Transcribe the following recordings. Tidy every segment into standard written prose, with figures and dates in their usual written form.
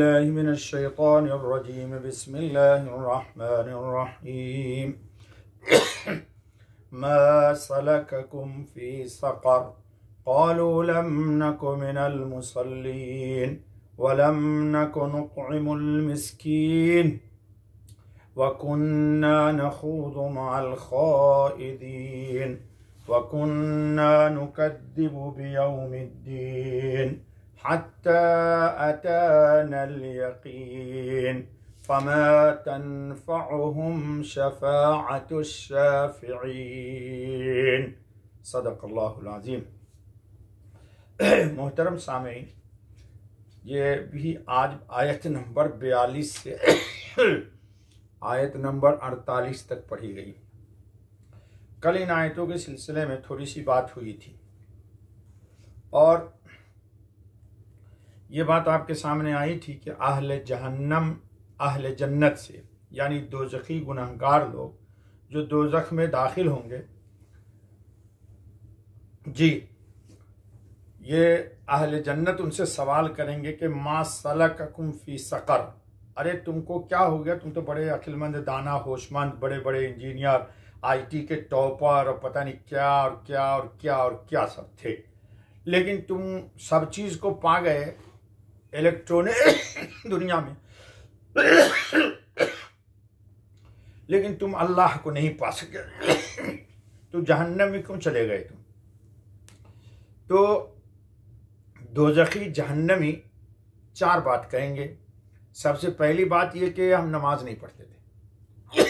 मिनश्शैतानिर्रजीम बिस्मिल्लाहिर्रहमानिर्रहीम मा सलककुम फी सक़र क़ालू लम नकु मिनल मुसल्लीन वलम नकु नुत्इमुल मिस्कीन वकुन्ना नख़ूदु मअल ख़ाइदीन वकुन्ना नुकद्दिबु बियौमिद्दीन हत्ता अतानल यकीन फमा तनफ़अहुम शफ़ाअतुश शाफ़िईन। सदक़ल्लाहुल अज़ीम। मोहतरम सामीन, ये भी आज आयत नंबर 42 से आयत नंबर 48 तक पढ़ी गई। कल इन आयतों के सिलसिले में थोड़ी सी बात हुई थी और ये बात आपके सामने आई थी कि अहले जहन्नम अहले जन्नत से, यानी दोज़खी गुनहगार लोग जो दोज़ख में दाखिल होंगे, जी ये अहले जन्नत उनसे सवाल करेंगे कि मा सलककुम फी सक़र, अरे तुमको क्या हो गया, तुम तो बड़े अक्लमंद, दाना, होशमंद, बड़े बड़े इंजीनियर, आईटी के टॉपर और पता नहीं क्या और क्या और क्या और क्या सब थे, लेकिन तुम सब चीज़ को पा गए इलेक्ट्रॉनिक दुनिया में, लेकिन तुम अल्लाह को नहीं पा सके, तो जहन्नम में क्यों चले गए तुम? तो दोज़खी जहन्नमी चार बात कहेंगे। सबसे पहली बात यह कि हम नमाज नहीं पढ़ते थे,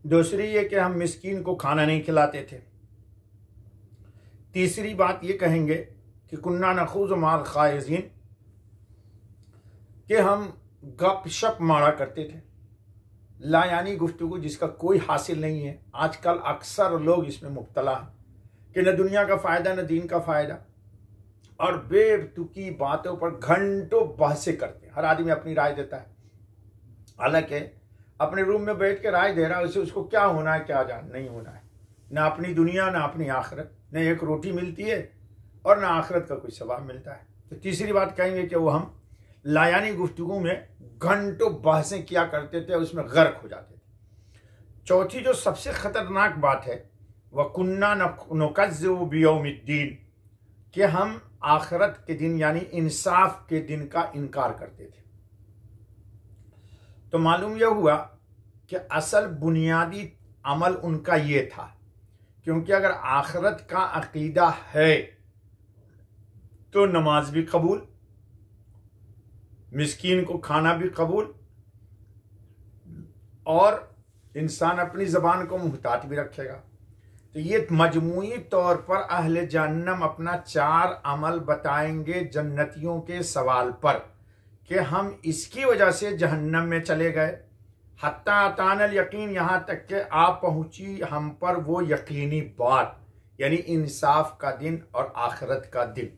दूसरी ये कि हम मिस्कीन को खाना नहीं खिलाते थे, तीसरी बात ये कहेंगे कि कुन्ना नखूज़ माल खाइज़ीन, कि हम गपशप मारा करते थे, लायानी गुफ्तगू जिसका कोई हासिल नहीं है। आजकल अक्सर लोग इसमें मुब्तला हैं कि न दुनिया का फ़ायदा न दीन का फ़ायदा, और बेतुकी बातों पर घंटों बहसें करते हैं। हर आदमी अपनी राय देता है, हालांकि अपने रूम में बैठ के राय दे रहा है, उसे उसको क्या होना है क्या जान नहीं होना है, ना अपनी दुनिया ना अपनी आखिरत, न एक रोटी मिलती है और ना आखिरत का कोई सवाब मिलता है। तो तीसरी बात कहेंगे कि वो हम लायानी गुफ्तगू में घंटों बहसें किया करते थे, उसमें गर्क हो जाते थे। चौथी जो सबसे खतरनाक बात है, वह कुन्ना नुकज़्ज़िबु बियौमिद्दीन, कि हम आखिरत के दिन यानी इंसाफ के दिन का इनकार करते थे। तो मालूम यह हुआ कि असल बुनियादी अमल उनका ये था, क्योंकि अगर आखिरत का अकीदा है तो नमाज भी कबूल, मिस्कीन को खाना भी कबूल, और इंसान अपनी ज़बान को मुहतात भी रखेगा। तो ये मजमूई तौर पर अहले जहन्नम अपना चार अमल बताएंगे जन्नतियों के सवाल पर कि हम इसकी वजह से जहन्नम में चले गए। हत्ता अतानल यकीन, यहाँ तक कि आप पहुँची हम पर वो यकीनी बात, यानी इंसाफ का दिन और आखिरत का दिन।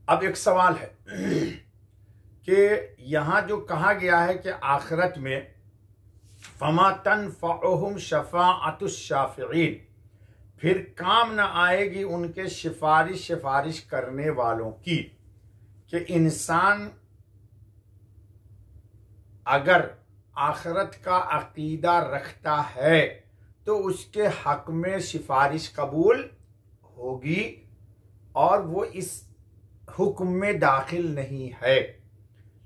अब एक सवाल है कि यहाँ जो कहा गया है कि आखिरत में फमा तनफ़अहुम शफ़ाअतुश शाफ़िईन, फिर काम न आएगी उनके सिफारिश करने वालों की, कि इंसान अगर आखिरत का अकीदा रखता है तो उसके हक में सिफारिश कबूल होगी और वो इस हुक्म में दाखिल नहीं है।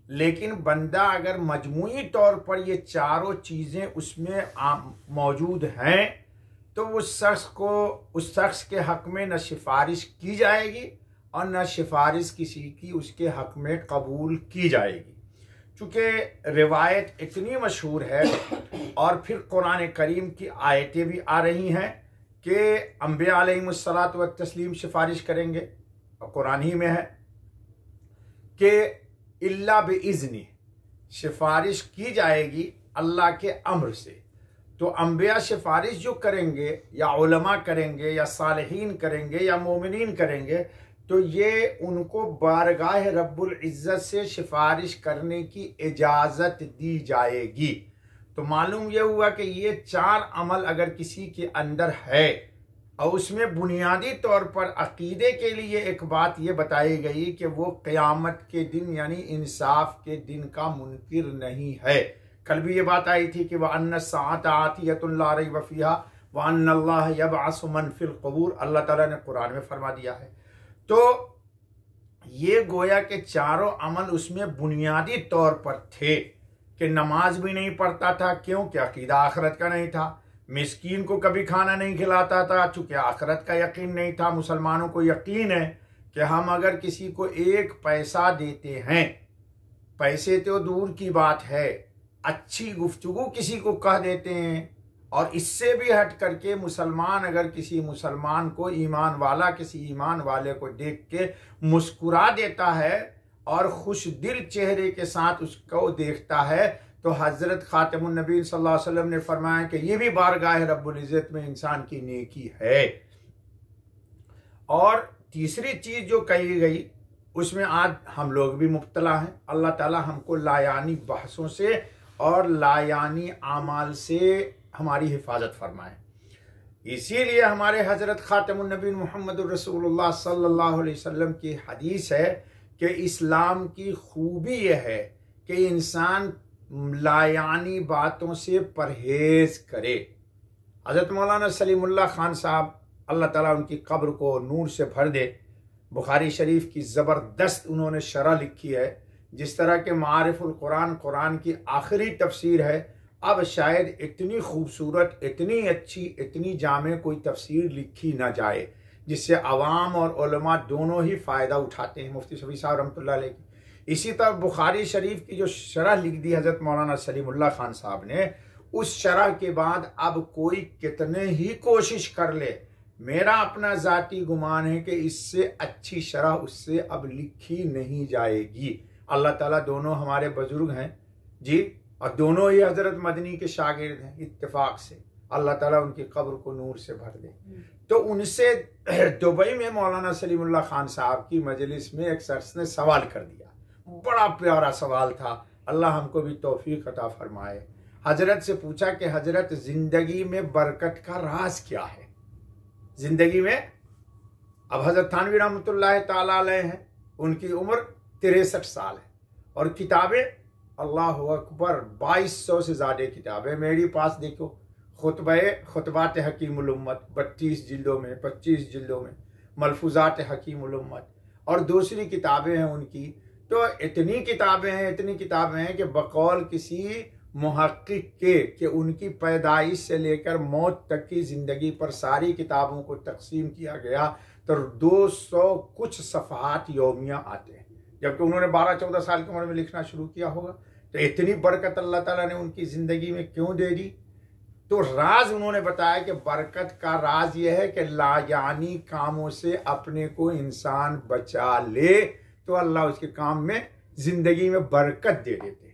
लेकिन बंदा अगर मजमूई तौर पर ये चारों चीज़ें उसमें मौजूद हैं तो उस शख्स के हक में न सिफारिश की जाएगी और न सिफारिश किसी की उसके हक में कबूल की जाएगी। चूँकि रिवायत इतनी मशहूर है और फिर कुरान करीम की आयतें भी आ रही हैं कि अंबिया अलैहिमुस्सलात व तस्लीम सिफारिश करेंगे, और कुरान ही में है कि इल्ला बिइज़्नी, सिफारिश की जाएगी अल्लाह के अम्र से। तो अंबिया सिफारिश जो करेंगे या उलमा करेंगे या सालिहीन करेंगे या मोमिनीन करेंगे, तो ये उनको बारगाह रब्बुल इज़्ज़त से सिफारिश करने की इजाज़त दी जाएगी। तो मालूम यह हुआ कि ये चार अमल अगर किसी के अंदर है और उसमें बुनियादी तौर पर अकीदे के लिए एक बात ये बताई गई कि वो क़यामत के दिन यानी इंसाफ के दिन का मुनकिर नहीं है। कल भी ये बात आई थी कि वह अन्न सात आतियतुन ला रैब फ़ीहा व अन्नल्लाह यबअसु मन फिल क़ुबूर, अल्लाह ताला ने कुरान में फरमा दिया है। तो ये गोया के चारों अमल उसमें बुनियादी तौर पर थे कि नमाज भी नहीं पढ़ता था, क्यों? कि अकीदा आखिरत का नहीं था। मिस्कीन को कभी खाना नहीं खिलाता था, चूंकि आखिरत का यकीन नहीं था। मुसलमानों को यकीन है कि हम अगर किसी को एक पैसा देते हैं, पैसे तो दूर की बात है, अच्छी गुफ्तगू किसी को कह देते हैं, और इससे भी हट करके मुसलमान अगर किसी मुसलमान को ईमान वाला किसी ईमान वाले को देख के मुस्कुरा देता है और खुश दिल चेहरे के साथ उसको देखता है, तो हजरत खातमुन नबी सल्लल्लाहु अलैहि वसल्लम ने फरमाया कि ये भी बारगाह रब्बुल इज्जत में इंसान की नेकी है। और तीसरी चीज जो कही गई उसमें आज हम लोग भी मुब्तला हैं। अल्लाह ताला हमको लायानी बहसों से और लायानी आमाल से हमारी हिफाजत फरमाए। इसीलिए हमारे हजरत खातमुन नबी मोहम्मद रसूलुल्लाह सल्लल्लाहु अलैहि वसल्लम की हदीस है कि इस्लाम की खूबी यह है कि इंसान लायानी बातों से परहेज करे। हजरत मौलाना सलीमुल्लाह खान साहब, अल्लाह ताला उनकी कब्र को नूर से भर दे, बुखारी शरीफ की ज़बरदस्त उन्होंने शरह लिखी है। जिस तरह के मारिफुल कुरान, कुरान की आखिरी तफसीर है, अब शायद इतनी खूबसूरत, इतनी अच्छी, इतनी जामे कोई तफसीर लिखी ना जाए जिससे अवाम और उलमा दोनों ही फ़ायदा उठाते हैं। मुफ्ती शफी साहब रहमतुल्लाह अलैह की इसी तरह बुखारी शरीफ की जो शरह लिख दी हज़रत मौलाना सलीमुल्लाह खान साहब ने, उस शरह के बाद अब कोई कितने ही कोशिश कर ले, मेरा अपना ज़ाती गुमान है कि इससे अच्छी शरह उससे अब लिखी नहीं जाएगी। अल्लाह ताला दोनों हमारे बुजुर्ग हैं जी, और दोनों ही हजरत मदनी के शागिर्द हैं। इत्तेफाक से अल्लाह ताला उनकी कब्र को नूर से भर दे। तो उनसे दुबई में मौलाना सलीमुल्लाह खान साहब की मजलिस में एक शख्स ने सवाल कर दिया, बड़ा प्यारा सवाल था, अल्लाह हमको भी तौफीक अता फरमाए। हजरत से पूछा कि हजरत, जिंदगी में बरकत का राज क्या है? जिंदगी में, अब हजरत थानवी रहमतुल्लाह ताला अलैह हैं, उनकी उम्र 63 साल है और किताबें अल्लाह अकबर 2200 से ज़्यादा किताबें मेरे पास। देखो, खुतबात हकीमुल उम्मत 32 जिल्दों में, 25 जिल्दों में, मलफूजात हकीमुल उम्मत, और दूसरी किताबें हैं उनकी। तो इतनी किताबें हैं कि बकौल किसी मुहक्किक के कि उनकी पैदाइश से लेकर मौत तक की ज़िंदगी पर सारी किताबों को तकसीम किया गया तो 200 कुछ सफ़हात यौमिया आते हैं, जबकि उन्होंने 12-14 साल की उम्र में लिखना शुरू किया होगा। तो इतनी बरकत अल्लाह ताला ने उनकी ज़िंदगी में क्यों दे दी? तो राज उन्होंने बताया कि बरकत का राज यह है कि लायानी कामों से अपने को इंसान बचा ले तो अल्लाह उसके काम में, ज़िंदगी में बरकत दे देते।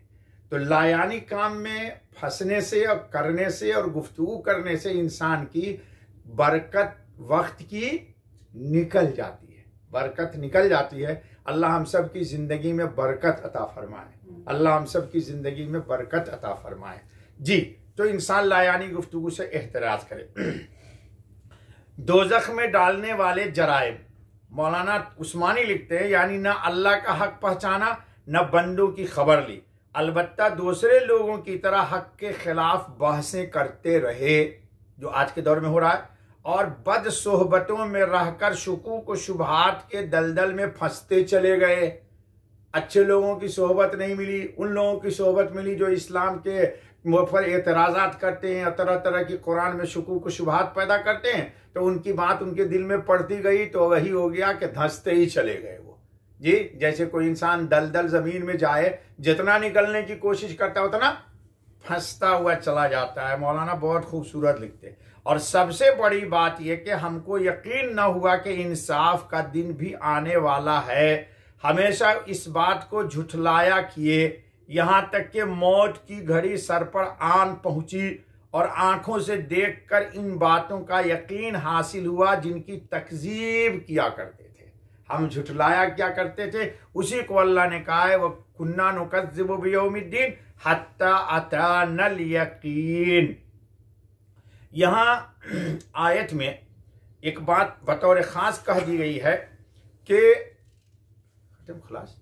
तो लायानी काम में फंसने से और करने से और गुफ्तगू करने से इंसान की बरकत वक्त की निकल जाती है, बरकत निकल जाती है। अल्लाह हम सब की ज़िंदगी में बरकत अता फरमाए, अल्लाह हम सब की ज़िंदगी में बरकत अता फरमाए जी। तो इंसान लायानी गुफ्तगू से एहतराज करे। दोज़ख में डालने वाले जराइम, मौलाना उस्मानी लिखते हैं, यानी ना अल्लाह का हक पहचाना न बंदों की खबर ली, अलबत्ता दूसरे लोगों की तरह हक के खिलाफ बहसें करते रहे, जो आज के दौर में हो रहा है, और बद सोहबतों में रहकर शुकूक व शुबहात के दलदल में फंसते चले गए। अच्छे लोगों की सोहबत नहीं मिली, उन लोगों की सोहबत मिली जो इस्लाम के पर एतराज़ात करते हैं और तरह तरह की कुरान में शुकूक व शुबहात पैदा करते हैं। तो उनकी बात उनके दिल में पड़ती गई तो वही हो गया कि धंसते ही चले गए वो जी। जैसे कोई इंसान दलदल ज़मीन में जाए, जितना निकलने की कोशिश करता है उतना फंसता हुआ चला जाता है। मौलाना बहुत खूबसूरत लिखते हैं। और सबसे बड़ी बात यह कि हमको यकीन न हुआ कि इंसाफ का दिन भी आने वाला है। हमेशा इस बात को झुठलाया किए, यहाँ तक कि मौत की घड़ी सर पर आन पहुंची और आंखों से देखकर इन बातों का यकीन हासिल हुआ जिनकी तकजीब किया करते थे, हम झुठलाया क्या करते थे। उसी को अल्लाह ने कहा है, वह कुन्ना नुकज़्ज़िबु बियौमिद्दीन हत्ता अतानल यकीन। यहाँ आयत में एक बात बतौर खास कह दी गई है कि खत्म खलास